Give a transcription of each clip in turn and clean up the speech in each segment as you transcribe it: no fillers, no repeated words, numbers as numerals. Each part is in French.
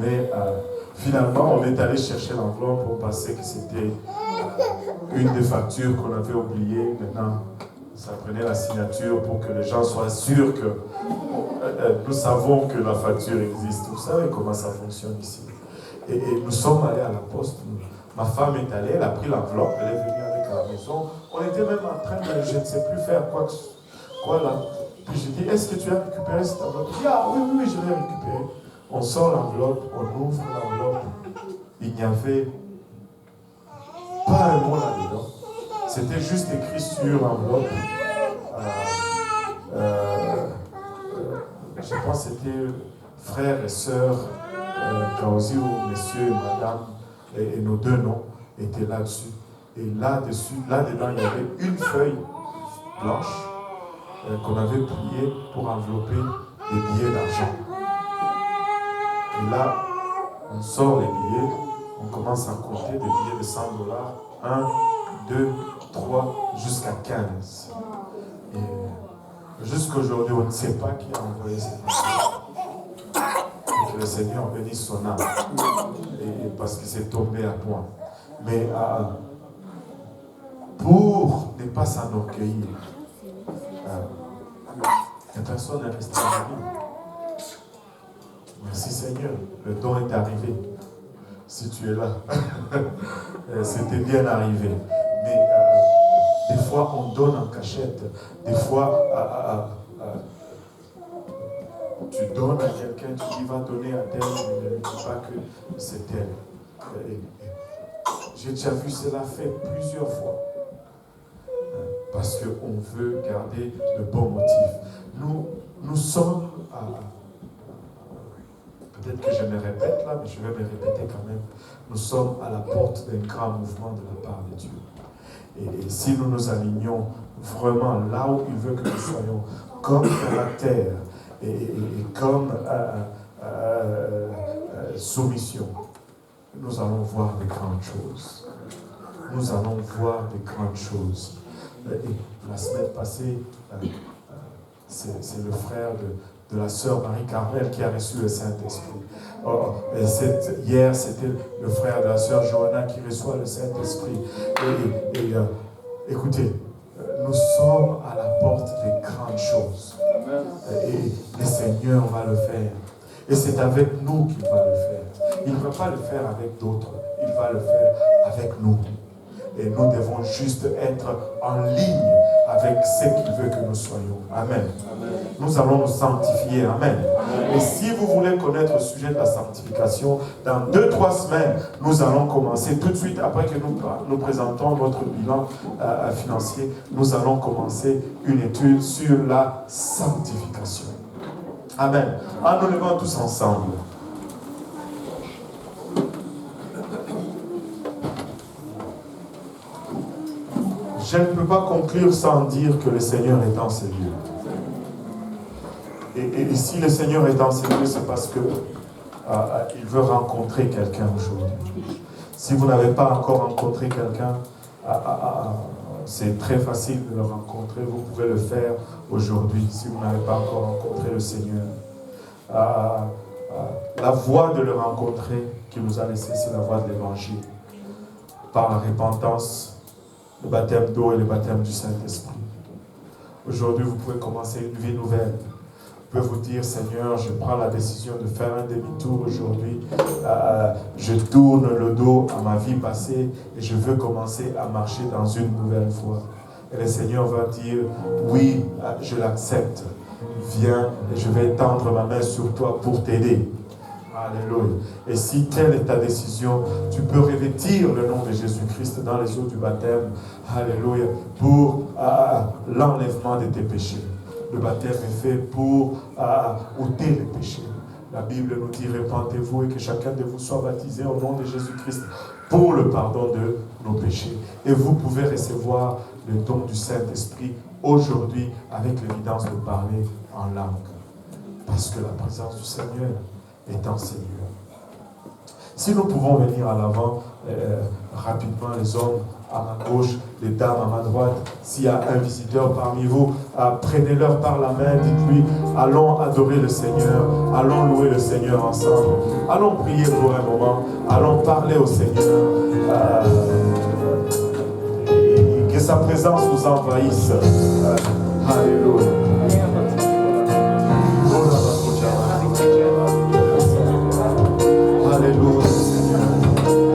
Mais finalement, on est allé chercher l'enveloppe, on pensait que c'était une des factures qu'on avait oubliées. Maintenant, ça prenait la signature pour que les gens soient sûrs que nous savons que la facture existe. Vous savez comment ça fonctionne ici. Et nous sommes allés à la poste. Ma femme est allée, elle a pris l'enveloppe, elle est venue avec à la maison. On était même en train de, je ne sais plus faire quoi là. Puis j'ai dit, est-ce que tu as récupéré cette enveloppe? Il dit, ah oui, oui, je l'ai récupérée. On sort l'enveloppe, on ouvre l'enveloppe. Il n'y avait pas un mot là-dedans. C'était juste écrit sur l'enveloppe. Je pense que c'était frères et sœurs, Kaosi ou messieurs et madame, et nos deux noms étaient là-dessus. Et là-dessus, là-dedans, il y avait une feuille blanche qu'on avait pliée pour envelopper des billets d'argent. Et là, on sort les billets, on commence à compter des billets de $100. 1, 2, 3, jusqu'à 15. Et jusqu'aujourd'hui, on ne sait pas qui a envoyé cette enveloppe. Que le Seigneur bénisse son âme. Et parce que c'est tombé à point. Mais pour ne pas s'enorgueillir, la personne est restée à la vie. Merci Seigneur, le don est arrivé. Si tu es là, c'était bien arrivé. Mais des fois, on donne en cachette. Des fois, tu donnes à quelqu'un, tu dis va donner à tel, mais ne dis pas que c'est tel. J'ai déjà vu cela fait plusieurs fois. Parce qu'on veut garder le bon motif. Nous sommes peut-être que je me répète là, mais je vais me répéter quand même. Nous sommes à la porte d'un grand mouvement de la part de Dieu. Et si nous nous alignons vraiment là où il veut que nous soyons, comme caractère et comme soumission, nous allons voir de grandes choses. Nous allons voir de grandes choses. Et la semaine passée, c'est le frère de la sœur Marie-Carmel qui a reçu le Saint-Esprit. Hier, c'était le frère de la sœur Johanna qui reçoit le Saint-Esprit. Écoutez, nous sommes à la porte des grandes choses. Et le Seigneur va le faire. Et c'est avec nous qu'il va le faire. Il ne va pas le faire avec d'autres. Il va le faire avec nous. Et nous devons juste être en ligne avec ce qu'il veut que nous soyons. Amen. Amen. Nous allons nous sanctifier. Amen. Amen. Et si vous voulez connaître le sujet de la sanctification, dans 2-3 semaines, nous allons commencer tout de suite, après que nous présentons notre bilan financier, nous allons commencer une étude sur la sanctification. Amen. En nous levant tous ensemble. Je ne peux pas conclure sans dire que le Seigneur est dans ces lieux. Et si le Seigneur est dans ces lieux, c'est parce que il veut rencontrer quelqu'un aujourd'hui. Si vous n'avez pas encore rencontré quelqu'un, c'est très facile de le rencontrer. Vous pouvez le faire aujourd'hui si vous n'avez pas encore rencontré le Seigneur. La voie de le rencontrer qu'il nous a laissé, c'est la voie de l'Évangile. Par la repentance, le baptême d'eau et le baptême du Saint-Esprit. Aujourd'hui, vous pouvez commencer une vie nouvelle. Vous pouvez vous dire, Seigneur, je prends la décision de faire un demi-tour aujourd'hui. Je tourne le dos à ma vie passée et je veux commencer à marcher dans une nouvelle voie. Et le Seigneur va dire, oui, je l'accepte. Viens et je vais tendre ma main sur toi pour t'aider. Alléluia. Et si telle est ta décision, tu peux revêtir le nom de Jésus-Christ dans les eaux du baptême. Alléluia. Pour l'enlèvement de tes péchés. Le baptême est fait pour ôter les péchés. La Bible nous dit, répentez-vous et que chacun de vous soit baptisé au nom de Jésus-Christ pour le pardon de nos péchés. Et vous pouvez recevoir le don du Saint-Esprit aujourd'hui avec l'évidence de parler en langue. Parce que la présence du Seigneur est en ces lieux. Si nous pouvons venir à l'avant rapidement, les hommes à ma gauche, les dames à ma droite. S'il y a un visiteur parmi vous, prenez-leur par la main, dites-lui, allons adorer le Seigneur, allons louer le Seigneur ensemble, allons prier pour un moment, allons parler au Seigneur, et que sa présence nous envahisse. Alléluia. Alléluia.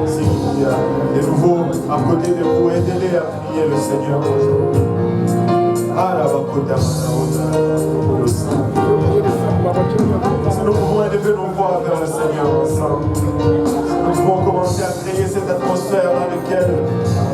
S'il y a des nouveaux à côté de vous, aidez-les à prier le Seigneur aujourd'hui.